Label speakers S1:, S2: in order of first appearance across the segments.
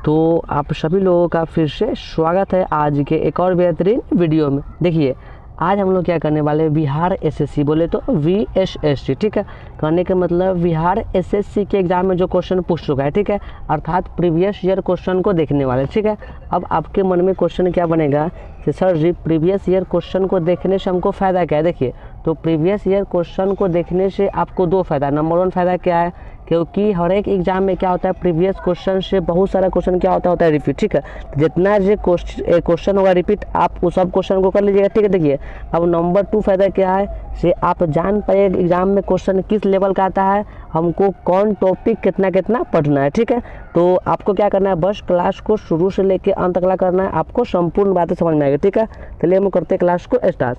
S1: तो आप सभी लोगों का फिर से स्वागत है आज के एक और बेहतरीन वीडियो में। देखिए आज हम लोग क्या करने वाले हैं, बिहार एसएससी बोले तो VSSC, ठीक है। करने का मतलब बिहार एसएससी के एग्ज़ाम में जो क्वेश्चन पूछ चुका है, ठीक है, अर्थात प्रीवियस ईयर क्वेश्चन को देखने वाले, ठीक है। अब आपके मन में क्वेश्चन क्या बनेगा कि सर जी प्रीवियस ईयर क्वेश्चन को देखने से हमको फ़ायदा क्या है। देखिए तो प्रीवियस ईयर क्वेश्चन को देखने से आपको दो फ़ायदा। नंबर वन फ़ायदा क्या है, क्योंकि हर एक एग्जाम में क्या होता है, प्रीवियस क्वेश्चन से बहुत सारा क्वेश्चन क्या होता है रिपीट, ठीक है। जितना जो क्वेश्चन होगा रिपीट, आप उस सब क्वेश्चन को कर लीजिएगा, ठीक है। देखिए अब नंबर टू फ़ायदा क्या है, से आप जान पाए एग्जाम में क्वेश्चन किस लेवल का आता है, हमको कौन टॉपिक कितना कितना पढ़ना है, ठीक है। तो आपको क्या करना है, बस क्लास को शुरू से लेकर अंत तक करना है, आपको संपूर्ण बातें समझ में आएगी, ठीक है। चलिए हम करते हैं क्लास को स्टार्ट।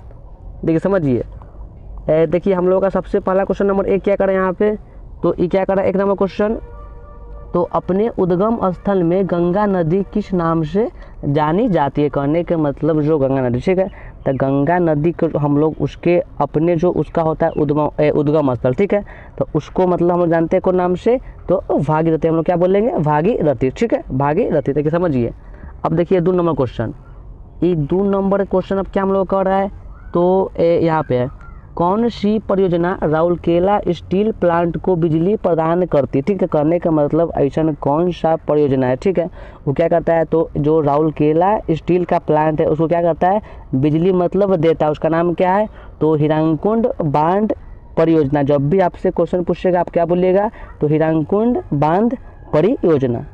S1: देखिए समझिए, देखिए हम लोगों का सबसे पहला क्वेश्चन नंबर एक क्या करें यहाँ पे, तो ये क्या करा, एक नंबर क्वेश्चन, तो अपने उद्गम स्थल में गंगा नदी किस नाम से जानी जाती है। कहने के मतलब जो गंगा नदी, ठीक है, तो गंगा नदी को हम लोग उसके अपने जो उसका होता है उद्गम स्थल, ठीक है, तो उसको मतलब हम लोग जानते हैं कौन नाम से, तो भागीरथी। हम लोग क्या बोलेंगे, भागीरथी, ठीक है, भागीरथी। देखिए समझिए, अब देखिए 2 नंबर क्वेश्चन, ये 2 नंबर क्वेश्चन अब क्या हम लोग कर रहा है, तो यहाँ पे है, कौन सी परियोजना राउरकेला स्टील प्लांट को बिजली प्रदान करती है, ठीक है। करने का मतलब ऐसा कौन सा परियोजना है, ठीक है, वो क्या करता है, तो जो राउरकेला स्टील का प्लांट है उसको क्या करता है, बिजली मतलब देता है, उसका नाम क्या है, तो हिराकुंड बांध परियोजना। जब भी आपसे क्वेश्चन पूछेगा आप क्या बोलिएगा, तो हिराकुंड बांध परियोजना।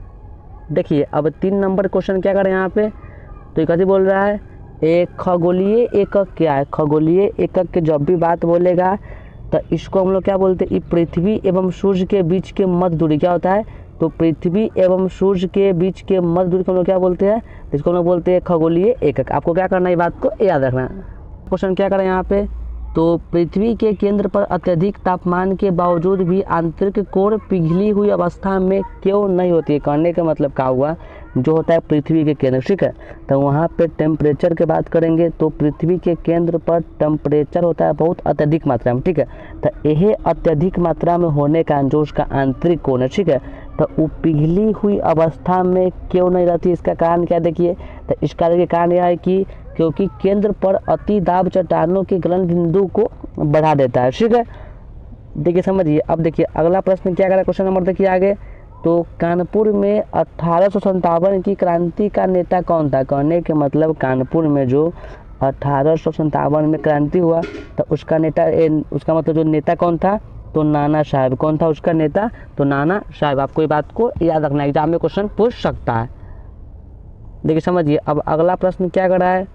S1: देखिए अब 3 नंबर क्वेश्चन क्या करें यहाँ पे, तो ये कैसे बोल रहा है, एक खगोलीय एकक क्या है। खगोलीय एकक के जब भी बात बोलेगा तो इसको हम लोग क्या बोलते हैं, पृथ्वी एवं सूर्य के बीच के मध्य दूरी क्या होता है, तो पृथ्वी एवं सूर्य के बीच के मध्य दूरी को हम लोग क्या बोलते हैं, इसको हम लोग बोलते हैं खगोलीय एकक। आपको क्या करना है, ये बात को याद रखना। क्वेश्चन क्या करें यहाँ पे, तो पृथ्वी के केंद्र पर अत्यधिक तापमान के बावजूद भी आंतरिक कोर पिघली हुई अवस्था में क्यों नहीं होती है। कहने का मतलब क्या हुआ, जो होता है पृथ्वी के केंद्र, ठीक है, तो वहाँ पे टेम्परेचर की बात करेंगे तो पृथ्वी के केंद्र पर टेम्परेचर होता है बहुत अत्यधिक मात्रा में, ठीक है, तो यह अत्यधिक मात्रा में होने का जो उसका आंतरिक कोण है, ठीक है, तो वो पिघली हुई अवस्था में क्यों नहीं रहती। इसका कारण क्या, देखिए तो इसका देखिए कारण यह है कि क्योंकि केंद्र पर अति दाब चट्टानों के गलन बिंदु को बढ़ा देता है, ठीक है। देखिए समझिए, अब देखिए अगला प्रश्न क्या करें, क्वेश्चन नंबर देखिए आगे, तो कानपुर में 1857 की क्रांति का नेता कौन था। कहने के मतलब कानपुर में जो 1857 में क्रांति हुआ तो उसका नेता उसका मतलब जो नेता कौन था, तो नाना साहब। कौन था उसका नेता, तो नाना साहब। आपको ये बात को याद रखना, एग्जाम में क्वेश्चन पूछ सकता है। देखिए समझिए, अब अगला प्रश्न क्या कर रहा है,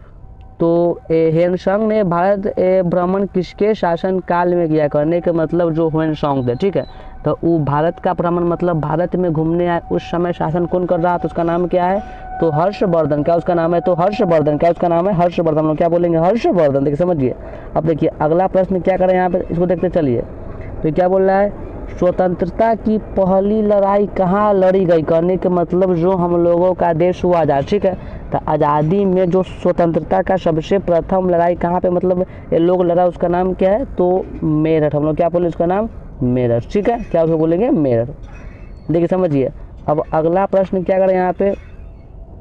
S1: तो ह्वेनसांग ने भारत भ्रमण किसके शासन काल में किया। करने के मतलब जो ह्वेनसांग थे, ठीक है, तो वो भारत का भ्रमण मतलब भारत में घूमने आए, उस समय शासन कौन कर रहा था, उसका नाम क्या है, तो हर्षवर्धन। क्या उसका नाम है, तो हर्षवर्धन। क्या उसका नाम है, हर्षवर्धन। हम लोग क्या बोलेंगे, हर्षवर्धन। देखिए समझिए, अब देखिए अगला प्रश्न क्या करें यहाँ पे, इसको देखते चलिए, तो क्या बोल रहा है, स्वतंत्रता की पहली लड़ाई कहाँ लड़ी गई। करने के मतलब जो हम लोगों का देश हुआ आज़ाद, ठीक है, तो आज़ादी में जो स्वतंत्रता का सबसे प्रथम लड़ाई कहाँ पे मतलब ये लोग लड़ा, उसका नाम क्या है, तो मेरठ। हम लोग क्या बोले, उसका नाम मेरठ, ठीक है, क्या उसको बोलेंगे, मेरठ। देखिए समझिए, अब अगला प्रश्न क्या करें यहाँ पे,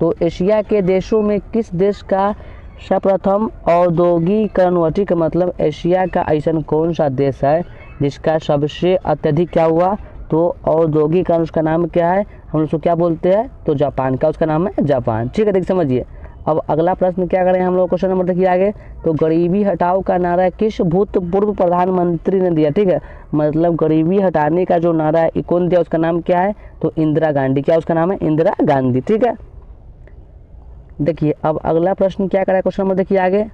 S1: तो एशिया के देशों में किस देश का सर्वप्रथम औद्योगिकरण हुआ, ठीक है, मतलब एशिया का ऐसा कौन सा देश है जिसका सबसे अत्यधिक क्या हुआ, तो औद्योगिकरण, उसका नाम क्या है, हम उसको क्या बोलते हैं, तो जापान। का उसका नाम है जापान, ठीक है। देखिए समझिए, अब अगला प्रश्न क्या करें हम लोग, क्वेश्चन नंबर देखिए आगे, तो गरीबी हटाओ का नारा किस भूतपूर्व प्रधानमंत्री ने दिया, ठीक है, मतलब गरीबी हटाने का जो नारा है कौन दिया, उसका नाम क्या है, तो इंदिरा गांधी। क्या उसका नाम है, इंदिरा गांधी, ठीक है। देखिए अब अगला प्रश्न क्या करें, क्वेश्चन नंबर देखिए आगे,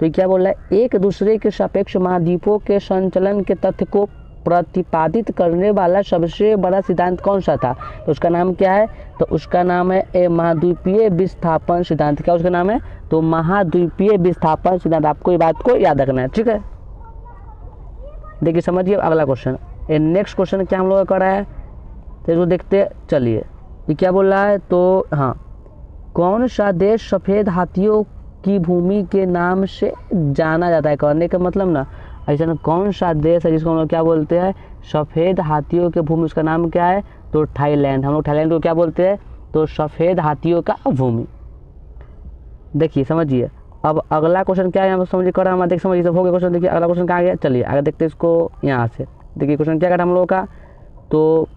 S1: तो ये क्या बोल रहा है, एक दूसरे के सापेक्ष महाद्वीपों के संचलन के तथ्य को प्रतिपादित करने वाला सबसे बड़ा सिद्धांत कौन सा था, तो उसका नाम क्या है, तो उसका नाम है महाद्वीपीय विस्थापन सिद्धांत। क्या उसका नाम है, तो महाद्वीपीय विस्थापन सिद्धांत। आपको ये बात को याद रखना है, ठीक है। देखिए समझिए अगला क्वेश्चन, नेक्स्ट क्वेश्चन क्या हम लोग का रहा है, तो इसको देखते चलिए, ये क्या बोल रहा है, तो हाँ, कौन सा देश सफ़ेद हाथियों की भूमि के नाम से जाना जाता है। कहने का मतलब ना, ऐसा कौन सा देश है जिसको हम लोग क्या बोलते हैं, सफ़ेद हाथियों की भूमि, उसका नाम क्या है, तो थाईलैंड। हम लोग थाईलैंड को क्या बोलते हैं, तो सफ़ेद हाथियों का भूमि। देखिए समझिए। अब अगला क्वेश्चन क्या है यहाँ पर समझिए कर हम देख समझिए हो गया क्वेश्चन। देखिए अगला क्वेश्चन कहाँ गया, चलिए आगे देखते हैं इसको यहाँ से। देखिए क्वेश्चन क्या कर हम लोगों का, तो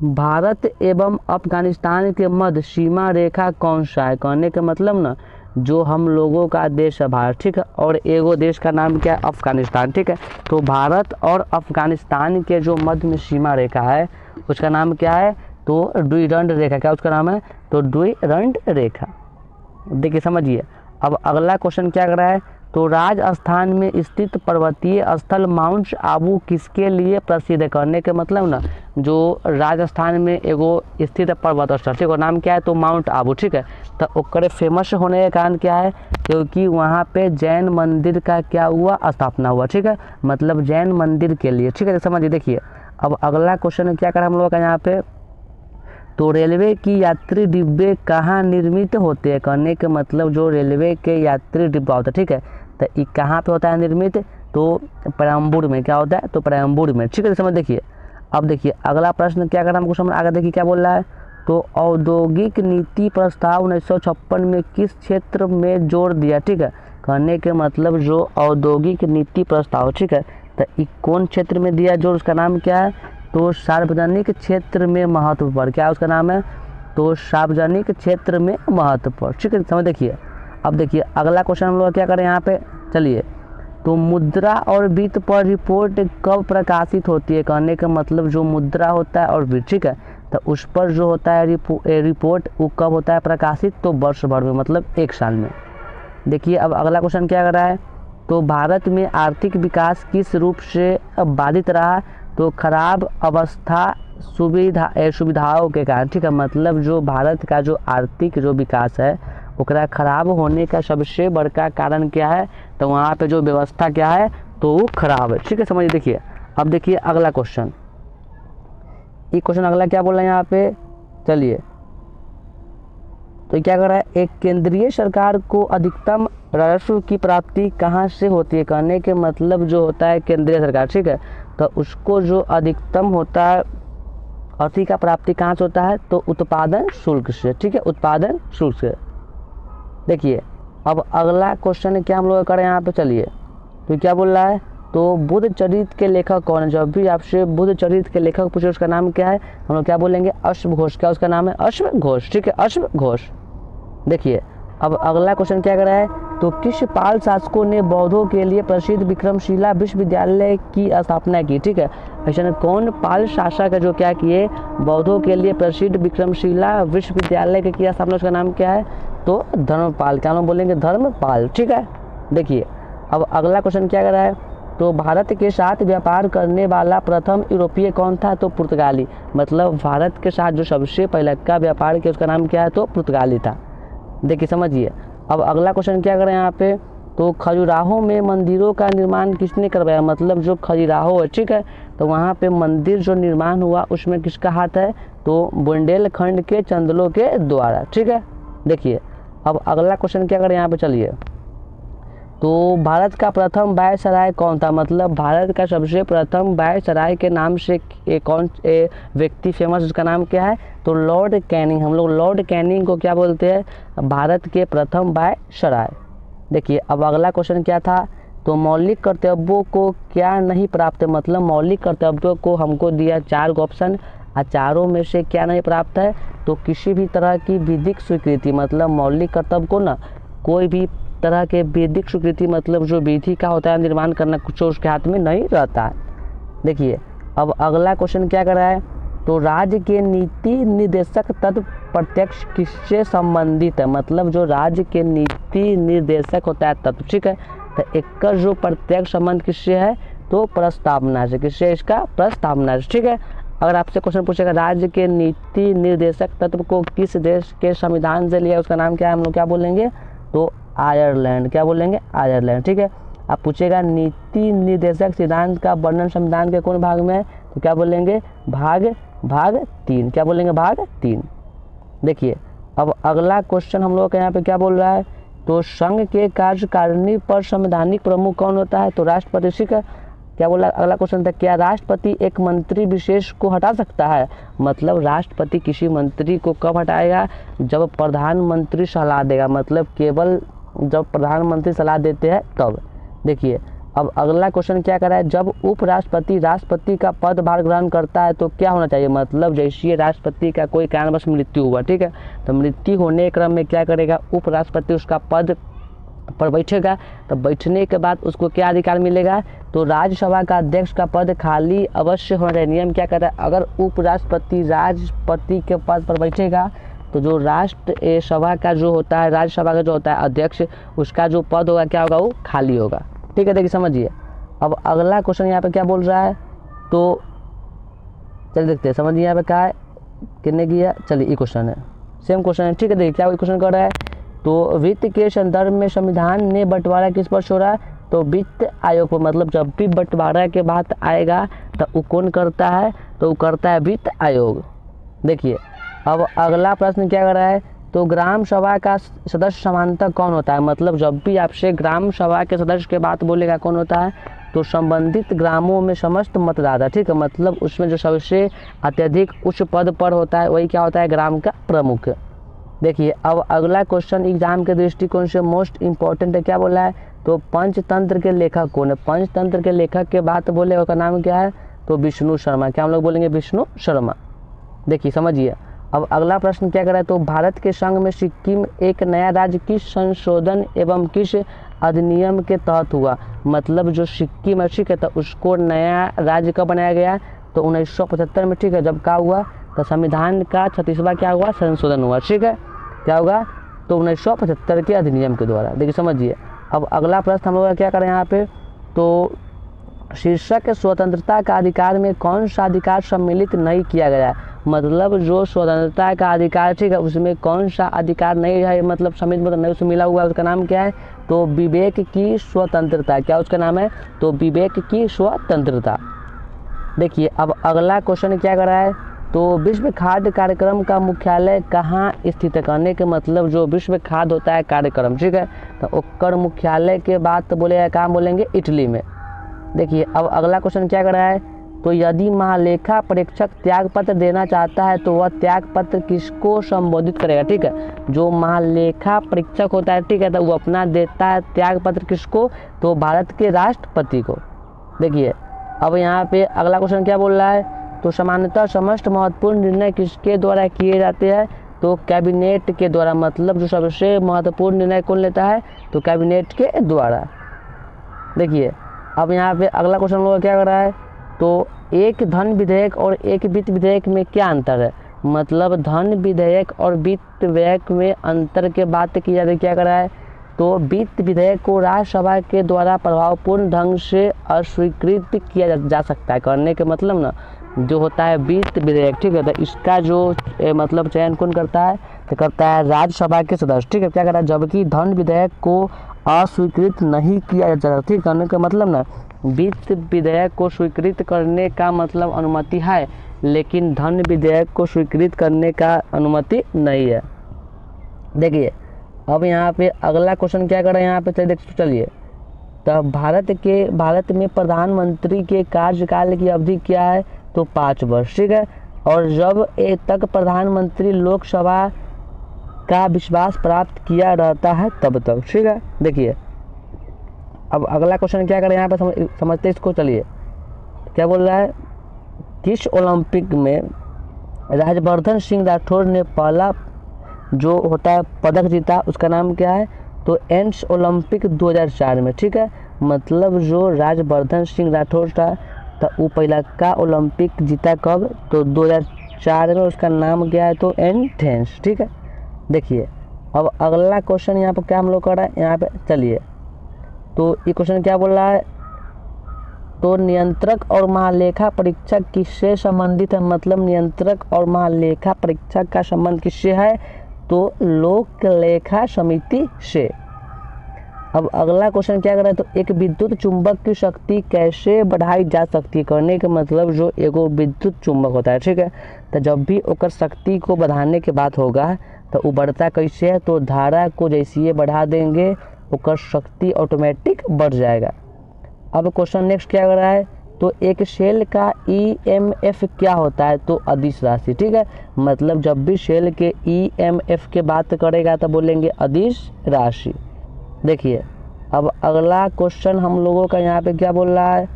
S1: भारत एवं अफगानिस्तान के मध्य सीमा रेखा कौन सा है। कहने का मतलब ना, जो हम लोगों का देश है भारत, ठीक है, और एगो देश का नाम क्या है, अफगानिस्तान, ठीक है। तो भारत और अफगानिस्तान के जो मध्य में सीमा रेखा है उसका नाम क्या है, तो द्विदंड रेखा। क्या उसका नाम है, तो द्विदंड रेखा। देखिए समझिए। अब अगला क्वेश्चन क्या कर रहा है, तो राजस्थान में स्थित पर्वतीय स्थल माउंट आबू किसके लिए प्रसिद्ध है। करने के मतलब ना, जो राजस्थान में एगो स्थित पर्वत स्थल, ठीक है, नाम क्या है, तो माउंट आबू, ठीक है। तो ओकरे फेमस होने का कारण क्या है, क्योंकि वहाँ पे जैन मंदिर का क्या हुआ, स्थापना हुआ, ठीक है, मतलब जैन मंदिर के लिए, ठीक है। समझिए। देखिए अब अगला क्वेश्चन क्या करें हम लोग का यहाँ पे, तो रेलवे की यात्री डिब्बे कहाँ निर्मित होते हैं। कहने के मतलब जो रेलवे के यात्री डिब्बा होता है, ठीक है, तो ये कहाँ पे होता है निर्मित, तो पेरम्बूर में। क्या होता है, तो पेरम्बूर में, ठीक है। समझ। देखिए अब देखिए अगला प्रश्न क्या कर रहा है हमको समझ, आगे देखिए क्या बोल रहा है, तो औद्योगिक नीति प्रस्ताव 1956 में किस क्षेत्र में जोड़ दिया, ठीक है। कहने के मतलब जो औद्योगिक नीति प्रस्ताव, ठीक है, तो ये कौन क्षेत्र में दिया जोड़, उसका नाम क्या है, तो सार्वजनिक क्षेत्र में महत्व पर। क्या उसका नाम है, तो सार्वजनिक क्षेत्र में महत्व पर, ठीक है। समझ। देखिए अब देखिए अगला क्वेश्चन हम लोग क्या करें यहाँ पे, चलिए, तो मुद्रा और वित्त पर रिपोर्ट कब प्रकाशित होती है। कहने का मतलब जो मुद्रा होता है और वित्त, ठीक है, तो उस पर जो होता है रिपोर्ट वो कब होता है प्रकाशित, तो वर्ष भर में, मतलब एक साल में। देखिए अब अगला क्वेश्चन क्या कर रहा है, तो भारत में आर्थिक विकास किस रूप से बाधित रहा, तो खराब अवस्था सुविधाओं के कारण, ठीक है, मतलब जो भारत का जो आर्थिक जो विकास है ओकरा खराब होने का सबसे बड़का कारण क्या है, तो वहाँ पे जो व्यवस्था क्या है, तो वो खराब है, ठीक है। समझिए। देखिए अब देखिए अगला क्वेश्चन, ये क्वेश्चन अगला क्या बोल रहा है यहाँ पे, चलिए, तो क्या कर रहा है, एक केंद्रीय सरकार को अधिकतम राजस्व की प्राप्ति कहाँ से होती है। कहने के मतलब जो होता है केंद्रीय सरकार, ठीक है, तो उसको जो अधिकतम होता है अर्थी का प्राप्ति कहाँ से होता है, तो उत्पादन शुल्क से, ठीक है, उत्पादन शुल्क से। देखिए अब अगला क्वेश्चन क्या हम लोग करें यहाँ पे, चलिए, तो क्या बोल रहा है, तो बुद्ध चरित्र के लेखक कौन है। जब भी आपसे बुद्ध चरित्र के लेखक पूछे उसका नाम क्या है, हम लोग क्या बोलेंगे, अश्व घोष। क्या उसका नाम है, अश्व घोष, ठीक है, अश्व घोष। देखिए अब अगला क्वेश्चन क्या कर रहा है, तो किस पाल शासकों ने बौद्धों के लिए प्रसिद्ध विक्रमशिला विश्वविद्यालय की स्थापना की, ठीक है। ऐसा कौन पाल शासक है जो क्या किए, बौद्धों के लिए प्रसिद्ध विक्रमशिला विश्वविद्यालय की स्थापना, उसका नाम क्या है, तो धर्मपाल। क्या नाम बोलेंगे, धर्मपाल, ठीक है। देखिए अब अगला क्वेश्चन क्या कर रहा है, तो भारत के साथ व्यापार करने वाला प्रथम यूरोपीय कौन था, तो पुर्तगाली। मतलब भारत के साथ जो सबसे पहले का व्यापार किया उसका नाम क्या है, तो पुर्तगाली था। देखिए समझिए। अब अगला क्वेश्चन क्या करें यहाँ पे, तो खजुराहो में मंदिरों का निर्माण किसने करवाया। मतलब जो खजुराहो है, ठीक है, तो वहाँ पे मंदिर जो निर्माण हुआ उसमें किसका हाथ है, तो बुंदेलखंड के चंदेलों के द्वारा, ठीक है। देखिए अब अगला क्वेश्चन क्या करें यहाँ पे, चलिए, तो भारत का प्रथम वायसराय कौन था। मतलब भारत का सबसे प्रथम वायसराय के नाम से कौन व्यक्ति फेमस, उसका नाम क्या है, तो लॉर्ड कैनिंग। हम लोग लॉर्ड कैनिंग को क्या बोलते हैं, भारत के प्रथम वायसराय। देखिए अब अगला क्वेश्चन क्या था, तो मौलिक कर्तव्यों को क्या नहीं प्राप्त है। मतलब मौलिक कर्तव्यों को हमको दिया 4 ऑप्शन, चारों में से क्या नहीं प्राप्त है, तो किसी भी तरह की विधिक स्वीकृति। मतलब मौलिक कर्तव्य को ना कोई भी तरह के वैदिक स्वीकृति, मतलब जो विधि का होता है निर्माण करना, कुछ उसके हाथ में नहीं रहता है। देखिए अब अगला क्वेश्चन क्या कर रहा है, तो राज्य के नीति निर्देशक तत्व प्रत्यक्ष किससे संबंधित है। मतलब जो राज्य के नीति निर्देशक होता है तत्व, ठीक है, तो एक जो प्रत्यक्ष संबंध किससे है, तो प्रस्तावना से। किससे, इसका प्रस्तावना से, ठीक है। अगर आपसे क्वेश्चन पूछेगा राज्य के नीति निर्देशक तत्व को किस देश के संविधान से लिया, उसका नाम क्या है, हम लोग क्या बोलेंगे, तो आयरलैंड। क्या बोलेंगे, आयरलैंड, ठीक है। आप पूछेगा नीति निर्देशक सिद्धांत का वर्णन संविधान के कौन भाग में है, तो क्या बोलेंगे, भाग 3। क्या बोलेंगे, भाग 3। देखिए अब अगला क्वेश्चन हम लोग के यहाँ पे क्या बोल रहा है, तो संघ के कार्यकारिणी पर संवैधानिक प्रमुख कौन होता है, तो राष्ट्रपति, ठीक है। क्या बोला, अगला क्वेश्चन था क्या राष्ट्रपति एक मंत्री विशेष को हटा सकता है। मतलब राष्ट्रपति किसी मंत्री को कब हटाएगा, जब प्रधानमंत्री सलाह देगा, मतलब केवल जब प्रधानमंत्री सलाह देते हैं तब। देखिए अब अगला क्वेश्चन क्या कर रहा है, जब उपराष्ट्रपति राष्ट्रपति का पदभार ग्रहण करता है तो क्या होना चाहिए। मतलब जैसे राष्ट्रपति का कोई कारणवश मृत्यु हुआ, ठीक है, तो मृत्यु होने के क्रम में क्या करेगा, उपराष्ट्रपति उसका पद पर बैठेगा। तो बैठने के बाद उसको क्या अधिकार मिलेगा, तो राज्यसभा का अध्यक्ष का पद खाली अवश्य होना चाहिए। नियम क्या कहता है, अगर उपराष्ट्रपति राष्ट्रपति के पद पर बैठेगा तो जो राष्ट्र सभा का जो होता है, राज्यसभा का जो होता है अध्यक्ष, उसका जो पद होगा क्या होगा, वो खाली होगा। ठीक है, देखिए समझिए। अब अगला क्वेश्चन यहाँ पे क्या बोल रहा है, तो चलिए देखते हैं, समझिए यहाँ पे क्या है, कितने किया। चलिए ये क्वेश्चन है, सेम क्वेश्चन है। ठीक है, देखिए क्या क्वेश्चन कर रहा है, तो वित्त के संदर्भ में संविधान ने बंटवारा किस पर छोड़ा, तो वित्त आयोग पर। मतलब जब भी बंटवारा के बात आएगा तो वो कौन करता है, तो वो करता है वित्त आयोग। देखिए अब अगला प्रश्न क्या कर रहा है, तो ग्राम सभा का सदस्य समानतः कौन होता है। मतलब जब भी आपसे ग्राम सभा के सदस्य के बात बोलेगा कौन होता है, तो संबंधित ग्रामों में समस्त मतदाता। ठीक है, मतलब उसमें जो सबसे अत्यधिक उच्च पद पर होता है वही क्या होता है, ग्राम का प्रमुख। देखिए अब अगला क्वेश्चन एग्जाम के दृष्टिकोण से मोस्ट इम्पॉर्टेंट है, क्या बोला है, तो पंचतंत्र के लेखक कौन है। पंचतंत्र के लेखक के बात बोले उसका नाम क्या है, तो विष्णु शर्मा। क्या हम लोग बोलेंगे, विष्णु शर्मा। देखिए समझिए। अब अगला प्रश्न क्या कर रहा है, तो भारत के संघ में सिक्किम एक नया राज्य किस संशोधन एवं किस अधिनियम के तहत हुआ। मतलब जो सिक्किम है, ठीक है, तो उसको नया राज्य कब बनाया गया, तो 1975 में। ठीक है, जब क्या हुआ, तो संविधान का 36वां क्या हुआ, संशोधन हुआ। ठीक है, क्या होगा, तो 1975 के अधिनियम के द्वारा। देखिए समझिए। अब अगला प्रश्न हम लोग क्या करें यहाँ पे, तो शीर्षक स्वतंत्रता का अधिकार में कौन सा अधिकार सम्मिलित नहीं किया गया है। मतलब जो स्वतंत्रता का अधिकार, ठीक है, उसमें कौन सा अधिकार नहीं है, मतलब सम्मिलित मतलब नहीं उसमें मिला हुआ है, उसका नाम क्या है, तो विवेक की स्वतंत्रता। क्या उसका नाम है, तो विवेक की स्वतंत्रता। देखिए अब अगला क्वेश्चन क्या कर रहा है, तो विश्व खाद्य कार्यक्रम का मुख्यालय कहाँ स्थित है। कहने के मतलब जो विश्व खाद्य होता है कार्यक्रम, ठीक है, तो उसका मुख्यालय के बात बोले कहाँ बोलेंगे, इटली में। देखिए अब अगला क्वेश्चन क्या कर रहा है, तो यदि महालेखा परीक्षक त्यागपत्र देना चाहता है तो वह त्यागपत्र किसको संबोधित करेगा। ठीक है, जो महालेखा परीक्षक होता है, ठीक है, तो वो अपना देता है त्यागपत्र किसको, तो भारत के राष्ट्रपति को। देखिए अब यहाँ पे अगला क्वेश्चन क्या बोल रहा है, तो सामान्यतः समस्त महत्वपूर्ण निर्णय किसके द्वारा किए जाते हैं, तो कैबिनेट के द्वारा। मतलब जो सबसे महत्वपूर्ण निर्णय कौन लेता है, तो कैबिनेट के द्वारा। देखिए अब यहाँ पे अगला क्वेश्चन हम लोग क्या कर रहा है, तो एक धन विधेयक और एक वित्त विधेयक में क्या अंतर है। मतलब धन विधेयक और वित्त विधेयक में अंतर के बात की जा रही, क्या कर रहा है, तो वित्त विधेयक को राज्यसभा के द्वारा प्रभावपूर्ण ढंग से अस्वीकृत किया जा सकता है। करने के मतलब ना जो होता है वित्त विधेयक, ठीक है, तो इसका जो मतलब चयन कौन करता है, तो करता है राज्यसभा के सदस्य। ठीक है, क्या कर रहा है, जबकि धन विधेयक को अस्वीकृत नहीं किया जा सकता। ठीक, करने का मतलब ना वित्त विधेयक को स्वीकृत करने का मतलब अनुमति है, लेकिन धन विधेयक को स्वीकृत करने का अनुमति नहीं है। देखिए अब यहाँ पे अगला क्वेश्चन क्या कर रहे हैं, यहाँ पे चलिए। तो भारत में प्रधानमंत्री के कार्यकाल की अवधि क्या है, तो 5 वर्ष। ठीक है, और जब तक प्रधानमंत्री लोकसभा का विश्वास प्राप्त किया रहता है तब तक। ठीक है, देखिए अब अगला क्वेश्चन क्या करें, यहाँ पे समझते इसको। चलिए क्या बोल रहा है, किस ओलंपिक में राज्यवर्धन सिंह राठौर ने पहला जो होता है पदक जीता, उसका नाम क्या है, तो एंस ओलंपिक 2004 में। ठीक है, मतलब जो राज्यवर्धन सिंह राठौर था तो वो पहला का ओलंपिक जीता कब, तो 2004 में। उसका नाम क्या है, तो एथेंस। ठीक है, देखिए अब अगला क्वेश्चन यहाँ पर क्या हम लोग कर रहे हैं, यहाँ पे चलिए। तो ये क्वेश्चन क्या बोल रहा है, तो नियंत्रक और महालेखा परीक्षक किससे संबंधित है। मतलब नियंत्रक और महालेखा परीक्षक का संबंध किससे है, तो लोक लेखा समिति से। अब अगला क्वेश्चन क्या कर रहा है, तो एक विद्युत चुंबक की शक्ति कैसे बढ़ाई जा सकती है। करने का मतलब जो एगो विद्युत चुंबक होता है, ठीक है, तो जब भी ओकर शक्ति को बढ़ाने के बात होगा तो वो बढ़ता कैसे है, तो धारा को जैसे बढ़ा देंगे ओकर शक्ति ऑटोमेटिक बढ़ जाएगा। अब क्वेश्चन नेक्स्ट क्या कर रहा है, तो एक शेल का EMF क्या होता है, तो अदिश राशि। ठीक है, मतलब जब भी शेल के EMF के बात करेगा तो बोलेंगे अदिश राशि। देखिए अब अगला क्वेश्चन हम लोगों का यहाँ पे क्या बोल रहा है,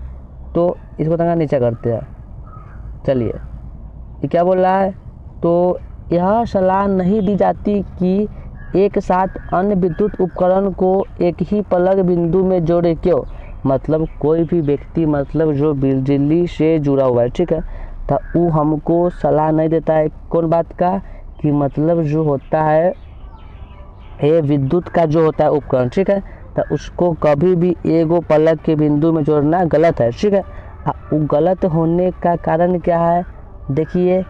S1: तो इसको थोड़ा नीचे करते हैं। चलिए ये क्या बोल रहा है, तो यह सलाह नहीं दी जाती कि एक साथ अन्य विद्युत उपकरण को एक ही प्लग बिंदु में जोड़े। क्यों, मतलब कोई भी व्यक्ति मतलब जो बिजली से जुड़ा हुआ है, ठीक है, तो वो हमको सलाह नहीं देता है कौन बात का, कि मतलब जो होता है ये विद्युत का जो होता है उपकरण, ठीक है, तो उसको कभी भी एगो प्लग के बिंदु में जोड़ना गलत है। ठीक है, वो गलत होने का कारण क्या है, देखिए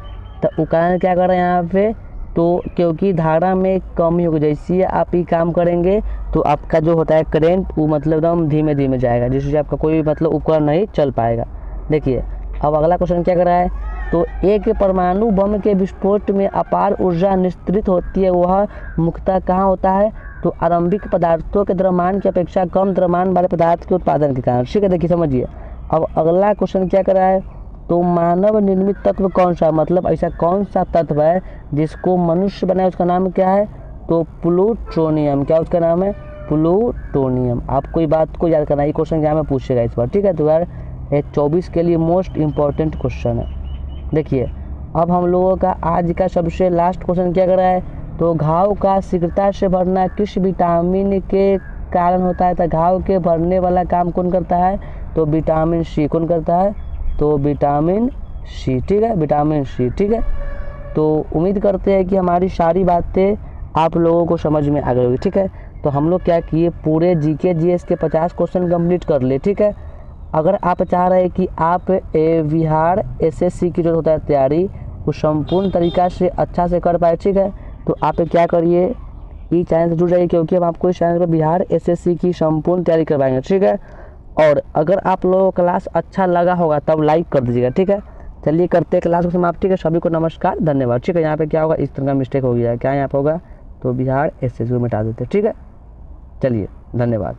S1: तो वो कारण क्या कर रहे हैं यहाँ पे, तो क्योंकि धारा में कमी होगी, जैसे आप ये काम करेंगे तो आपका जो होता है करंट वो मतलब एकदम धीमे धीमे जाएगा, जिससे आपका कोई भी मतलब उपकरण नहीं चल पाएगा। देखिए अब अगला क्वेश्चन क्या कर रहा है, तो एक परमाणु बम के विस्फोट में अपार ऊर्जा निस्सृत होती है, वह मुख्यतः कहाँ होता है, तो आरंभिक पदार्थों के द्रव्यमान की अपेक्षा कम द्रव्यमान वाले पदार्थ के उत्पादन के कारण। ठीक है, देखिए समझिए। अब अगला क्वेश्चन क्या कर रहा है, तो मानव निर्मित तत्व कौन सा, मतलब ऐसा कौन सा तत्व है जिसको मनुष्य बनाए, उसका नाम क्या है, तो प्लूटोनियम। क्या उसका नाम है, प्लूटोनियम। आपको ये बात को याद करना, ये क्वेश्चन यहाँ में पूछेगा इस बार। ठीक है, 2024 के लिए मोस्ट इम्पॉर्टेंट क्वेश्चन है। देखिए अब हम लोगों का आज का सबसे लास्ट क्वेश्चन क्या कर रहा है, तो घाव का शीघ्रता से भरना किस विटामिन के कारण होता है, तो घाव के भरने वाला काम कौन करता है, तो विटामिन सी। कौन करता है, तो विटामिन सी। ठीक है, विटामिन सी। ठीक है, तो उम्मीद करते हैं कि हमारी सारी बातें आप लोगों को समझ में आ गई होगी। ठीक है, तो हम लोग क्या किए, पूरे GK GS के 50 क्वेश्चन कंप्लीट कर ले। ठीक है, अगर आप चाह रहे हैं कि आप बिहार SSC की जो होता है तैयारी वो संपूर्ण तरीका से अच्छा से कर पाए, ठीक है, तो आप क्या करिए, ये चैनल से जुड़ जाइए, क्योंकि हम आपको इस चैनल पर बिहार SSC की संपूर्ण तैयारी करवाएंगे। ठीक है, और अगर आप लोगों को क्लास अच्छा लगा होगा तब लाइक कर दीजिएगा। ठीक है, चलिए करते हैं क्लास को समाप्त। ठीक है, सभी को नमस्कार, धन्यवाद। ठीक है, यहाँ पे क्या होगा, इस तरह का मिस्टेक हो गया है, क्या यहाँ पे होगा, तो बिहार SSC को मिटा देते। ठीक है, चलिए धन्यवाद।